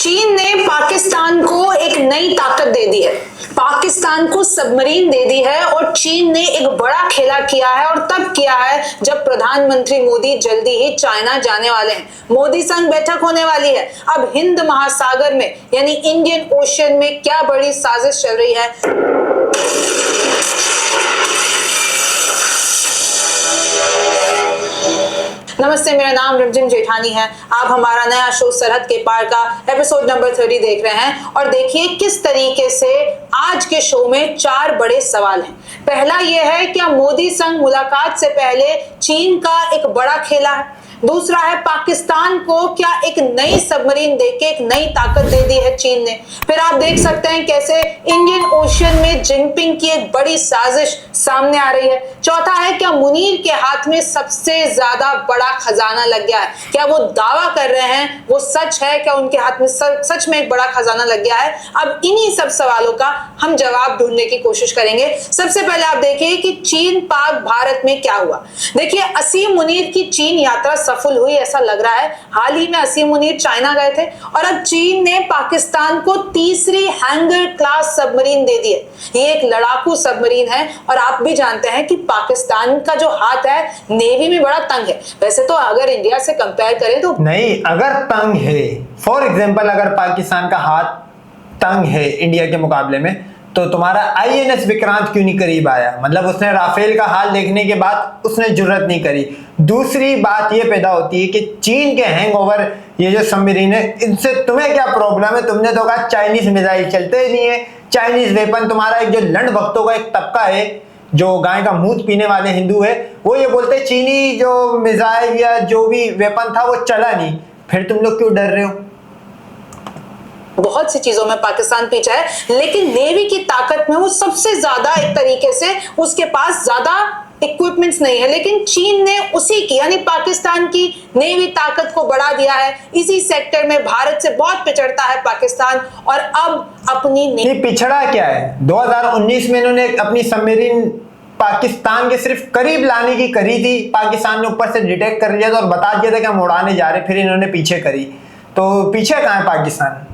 चीन ने पाकिस्तान को एक नई ताकत दे दी है, पाकिस्तान को सबमरीन दे दी है और चीन ने एक बड़ा खेला किया है और तब किया है जब प्रधानमंत्री मोदी जल्दी ही चाइना जाने वाले हैं। मोदी संग बैठक होने वाली है। अब हिंद महासागर में यानी इंडियन ओशन में क्या बड़ी साजिश चल रही है। नमस्ते, मेरा नाम रिमझिम जेठानी है। आप हमारा नया शो सरहद के पार का एपिसोड नंबर 30 देख रहे हैं और देखिए किस तरीके से आज के शो में 4 बड़े सवाल हैं। पहला यह है, क्या मोदी संग मुलाकात से पहले चीन का एक बड़ा खेला है? दूसरा है, पाकिस्तान को क्या एक नई सबमरीन देके एक नई ताकत दे दी है चीन ने? फिर आप देख सकते हैं कैसे इंडियन ओशन में जिनपिंग की एक बड़ी साजिश सामने आ रही है। चौथा है, क्या मुनीर के हाथ में सबसे ज्यादा बड़ा खजाना लग गया है? क्या वो दावा कर रहे हैं वो सच है? क्या उनके हाथ में सच में एक बड़ा खजाना लग गया है? अब इन्हीं सब सवालों का हम जवाब ढूंढने की कोशिश करेंगे। सबसे पहले आप देखिए कि चीन पाक भारत में क्या हुआ। देखिए, असीम मुनीर की चीन यात्रा सफल हुई ऐसा लग रहा है। हाल ही में असीम मुनीर चाइना गए थे और अब चीन ने पाकिस्तान को तीसरी हैंगर क्लास सबमरीन दे दी है। ये एक लड़ाकू सबमरीन है और आप भी जानते हैं कि पाकिस्तान का जो हाथ है नेवी में बड़ा तंग है। वैसे तो अगर इंडिया से कंपेयर करें तो नहीं, अगर तंग है, फॉर एग्जांपल अगर पाकिस्तान का हाथ तंग है इंडिया के मुकाबले में, तो तुम्हारा आईएनएस विक्रांत क्यों नहीं करीब आया? मतलब उसने राफेल का हाल देखने के बाद उसने जुर्रत नहीं करी। दूसरी बात ये पैदा होती है कि चीन के हैंगओवर ये जो सबमरीन है, इनसे तुम्हें क्या प्रॉब्लम है? तुमने तो कहा चाइनीज मिसाइल चलते ही नहीं है, चाइनीज वेपन। तुम्हारा एक जो लंड भक्तों का एक तबका है जो गाय का मूत पीने वाले हिंदू है, वो ये बोलते चीनी जो मिसाइल या जो भी वेपन था वो चला नहीं। फिर तुम लोग क्यों डर रहे हो? बहुत सी चीजों में पाकिस्तान पीछे है, लेकिन नेवी की ताकत में वो सबसे ज्यादा एक तरीके से उसके पास ज्यादा इक्विपमेंट्स नहीं है। लेकिन चीन ने उसी की यानी पाकिस्तान की नेवी ताकत को बढ़ा दिया है। इसी सेक्टर में भारत से बहुत पिछड़ता है पाकिस्तान और अब अपनी ये पिछड़ा क्या है? 2019 में इन्होंने अपनी सबमरीन पाकिस्तान के सिर्फ करीब लाने की करी थी। पाकिस्तान ने ऊपर से डिटेक्ट कर लिया था और बता दिया था कि हम उड़ाने जा रहे, फिर इन्होंने पीछे करी। तो पीछे कहां है पाकिस्तान?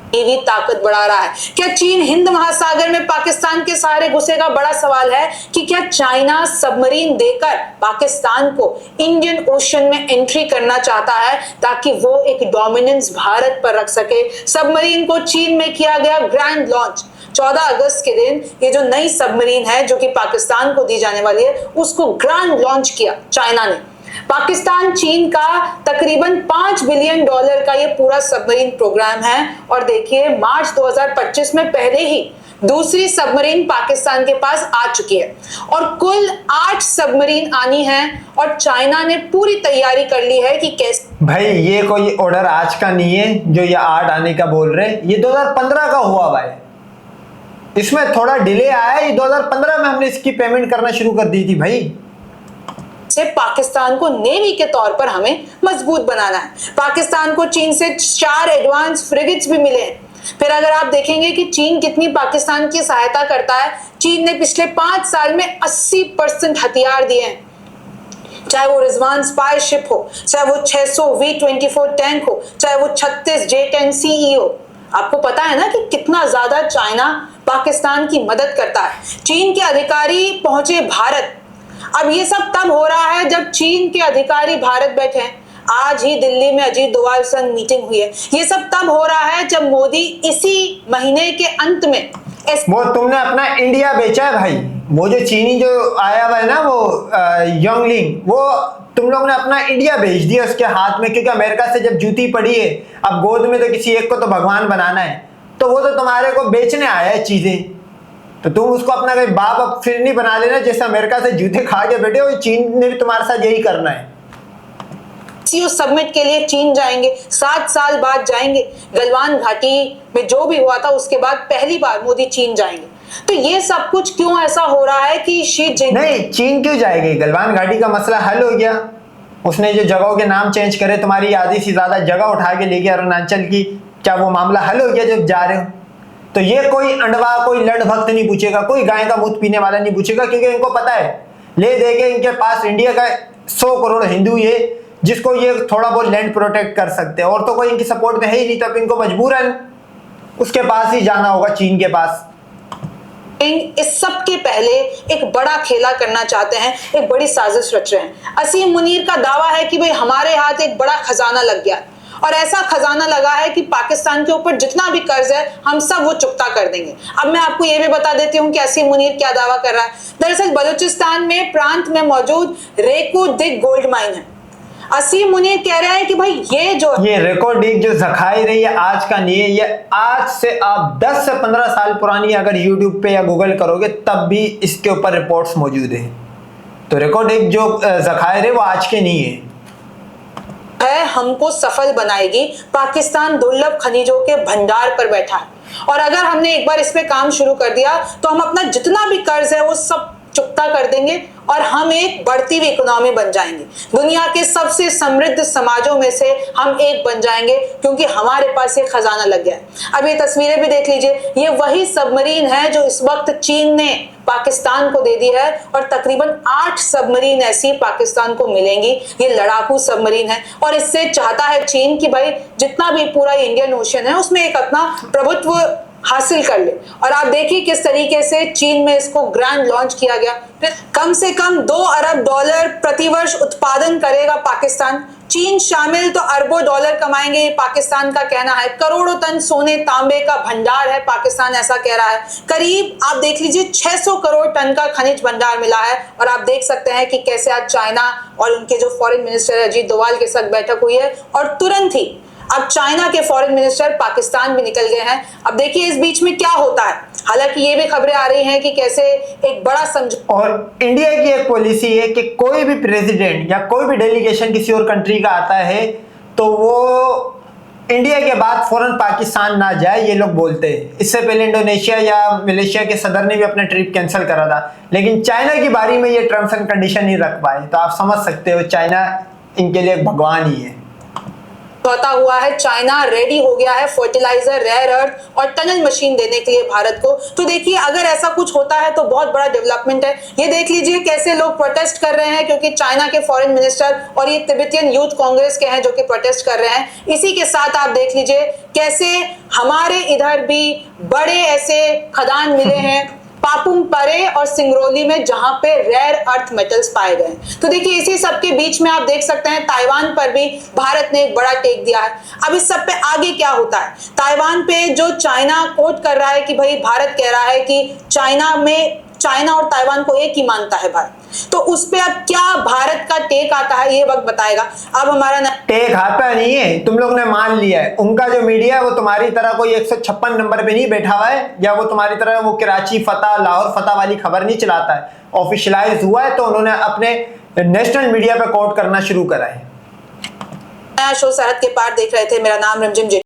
नेवी ताकत बढ़ा रहा है। क्या चीन हिंद महासागर में पाकिस्तान के सहारे घुसेगा? बड़ा सवाल है कि क्या चाइना सबमरीन देकर पाकिस्तान को इंडियन ओशन में एंट्री करना चाहता है ताकि वो एक डोमिनेंस भारत पर रख सके। सबमरीन को चीन में किया गया ग्रैंड लॉन्च 14 अगस्त के दिन। ये जो नई सबमरीन है जो कि पाकिस्तान को दी जाने वाली है, उसको ग्रैंड लॉन्च किया चाइना ने। पाकिस्तान चीन का तकरीबन $5 बिलियन का ये पूरा सबमरीन प्रोग्राम है और देखिए मार्च 2025 में पहले ही दूसरी सबमरीन पाकिस्तान के पास आ चुकी है और कुल 8 सबमरीन आनी है और चाइना ने पूरी तैयारी कर ली है कि कैसे। भाई ये कोई ऑर्डर आज का नहीं है जो ये 8 आने का बोल रहे हैं, ये 2015 का हुआ भाई। इसमें थोड़ा डिले आया है। ये 2015 में हमने इसकी पेमेंट करना शुरू कर दी थी भाई। से पाकिस्तान को नेवी के तौर पर हमें मजबूत बनाना है। पाकिस्तान को चीन से 4 एडवांस फ्रिगेट्स भी मिले हैं। फिर अगर आप देखेंगे कि चीन कितनी पाकिस्तान की सहायता करता है, चीन ने पिछले 5 साल में 80% हथियार दिए हैं। चाहे वो रिजवान स्पाई शिप हो, चाहे वो 600 V-24 टैंक हो, चाहे वो 36 J-10C हो। आपको पता है ना कि कितना ज्यादा चाइना पाकिस्तान की मदद करता है। चीन के अधिकारी पहुंचे भारत। अब ये सब तब हो रहा है जब चीन के अधिकारी भारत बैठे हैं। आज ही दिल्ली में अजीत डोभाल संग मीटिंग हुई है। ये सब तब हो रहा है जब मोदी इसी महीने के अंत में वो तुमने अपना इंडिया बेचा है भाई। वो जो चीनी जो आया हुआ है ना, वो योंगलिंग, वो तुम लोग ने अपना इंडिया बेच दिया उसके हाथ में, क्योंकि अमेरिका से जब जूती पड़ी है, अब गोद में तो किसी एक को तो भगवान बनाना है, तो वो तो तुम्हारे को बेचने आया है चीजें। तो तुम उसको अपना कोई बाप अब फिर नहीं बना लेना। जैसे अमेरिका से जूते खा के बैठे हो, चीन ने भी तुम्हारे साथ यही करना है। समिट के लिए चीन जाएंगे, 7 साल बाद जाएंगे। गलवान घाटी में जो भी हुआ था उसके बाद पहली बार मोदी चीन जाएंगे। तो ये सब कुछ क्यों ऐसा हो रहा है कि शी जिनपिंग नहीं, चीन क्यों जाएगी? गलवान घाटी का मसला हल हो गया। उसने जो जगहों के नाम चेंज करे, तुम्हारी आधी से ज्यादा जगह उठा के ले गया अरुणाचल की, क्या वो मामला हल हो गया जब जा रहे हो? तो ये कोई अंडवा, कोई लंड भक्त नहीं पूछेगा, कोई गाय का मूत पीने वाला नहीं पूछेगा, क्योंकि इनको पता है ले देंगे। इनके पास इंडिया का 100 करोड़ हिंदू ये जिसको ये थोड़ा बहुत लैंड प्रोटेक्ट कर सकते हैं, और तो कोई इनकी सपोर्ट में है ही नहीं, तो अब इनको मजबूरन उसके पास ही जाना होगा, चीन के पास। इस सब के पहले एक बड़ा खेला करना चाहते हैं, एक बड़ी साजिश रच रहे हैं। असीम मुनीर का दावा है कि भाई हमारे हाथ एक बड़ा खजाना लग गया, और ऐसा खजाना लगा है कि पाकिस्तान के ऊपर जितना भी कर्ज है हम सब वो चुकता कर देंगे। अब मैं आपको ये भी बता देती हूँ कि असीम मुनीर क्या दावा कर रहा है। दरअसल बलूचिस्तान में प्रांत में मौजूद रेको दिग गोल्ड माइन है। असीम मुनीर कह रहे हैं कि भाई ये रेको दिग जो ज़खायर है, ये आज का नहीं है, ये आज से आप 10 से 15 साल पुरानी अगर यूट्यूब पे या गूगल करोगे तब भी इसके ऊपर रिपोर्ट्स मौजूद है। तो रेको दिग जो ज़खायर है वो आज के नहीं है। हमको सफल बनाएगी। पाकिस्तान दुर्लभ खनिजों के भंडार पर बैठा है, और अगर हमने एक बार इस पे काम शुरू कर दिया तो हम अपना जितना भी कर्ज है वो सब चुकता कर देंगे, और हम एक बढ़ती हुई इकोनॉमी बन जाएंगे। दुनिया के सबसे समृद्ध समाजों में से हम एक बन जाएंगे, क्योंकि हमारे पास एक खजाना लग गया है। अब ये तस्वीरें भी देख लीजिए, ये वही सबमरीन है जो इस वक्त चीन ने पाकिस्तान को दे दी है, और तकरीबन 8 सबमरीन ऐसी पाकिस्तान को मिलेंगी। ये लड़ाकू सबमरीन है, और इससे चाहता है चीन कि भाई जितना भी पूरा इंडियन ओशन है उसमें एक अपना प्रभुत्व हासिल कर ले। और आप देखिए किस तरीके से चीन में इसको ग्रैंड लॉन्च किया गया। कम से कम $2 अरब प्रतिवर्ष उत्पादन करेगा पाकिस्तान। चीन शामिल तो अरबों डॉलर कमाएंगे, ये पाकिस्तान का कहना है। करोड़ों टन सोने तांबे का भंडार है पाकिस्तान, ऐसा कह रहा है। करीब आप देख लीजिए 600 करोड़ टन का खनिज भंडार मिला है। और आप देख सकते हैं कि कैसे आज चाइना और उनके जो फॉरेन मिनिस्टर अजीत डोवाल के साथ बैठक हुई है, और तुरंत ही अब चाइना के फॉरेन मिनिस्टर पाकिस्तान भी निकल गए हैं। अब देखिए इस बीच में क्या होता है। हालांकि ये भी खबरें आ रही हैं कि कैसे एक बड़ा समझौता, और इंडिया की एक पॉलिसी है कि कोई भी प्रेसिडेंट या कोई भी डेलीगेशन किसी और कंट्री का आता है तो वो इंडिया के बाद फौरन पाकिस्तान ना जाए, ये लोग बोलते हैं। इससे पहले इंडोनेशिया या मलेशिया के सदर ने भी अपना ट्रिप कैंसिल करा था, लेकिन चाइना की बारी में ये टर्म्स एंड कंडीशन नहीं रख पाए। तो आप समझ सकते हो चाइना इनके लिए भगवान ही है। हुआ है। चाइना रेडी हो गया है फर्टिलाइजर, रेयर अर्थ और टनल मशीन देने के लिए भारत को। तो देखिए अगर ऐसा कुछ होता है तो बहुत बड़ा डेवलपमेंट है। ये देख लीजिए कैसे लोग प्रोटेस्ट कर रहे हैं, क्योंकि चाइना के फॉरेन मिनिस्टर और ये तिब्बतियन यूथ कांग्रेस के हैं जो कि प्रोटेस्ट कर रहे हैं। इसी के साथ आप देख लीजिए कैसे हमारे इधर भी बड़े ऐसे खदान मिले हैं पापुम परे और सिंगरौली में, जहां पे रेयर अर्थ मेटल्स पाए गए। तो देखिए इसी सब के बीच में आप देख सकते हैं ताइवान पर भी भारत ने एक बड़ा टेक दिया है। अब इस सब पे आगे क्या होता है। ताइवान पे जो चाइना कोट कर रहा है कि भाई भारत कह रहा है कि चाइना और ताइवान को एक ही मानता है भारत, तो उस पे अब क्या भारत का टेक आता है ये वक्त बताएगा। अब हमारा टेक आता नहीं है, तुम लोग ने मान लिया है। उनका जो मीडिया है वो तुम्हारी तरह कोई 156 नंबर पे नहीं बैठा हुआ है, या वो तुम्हारी तरह वो कराची फतह लाहौर फतह वाली खबर नहीं चलाता है। ऑफिशियलाइज हुआ है तो उन्होंने अपने नेशनल मीडिया पे कोट करना शुरू करा है। नया शो सरहद के पार देख रहे थे। मेरा नाम रिमझिम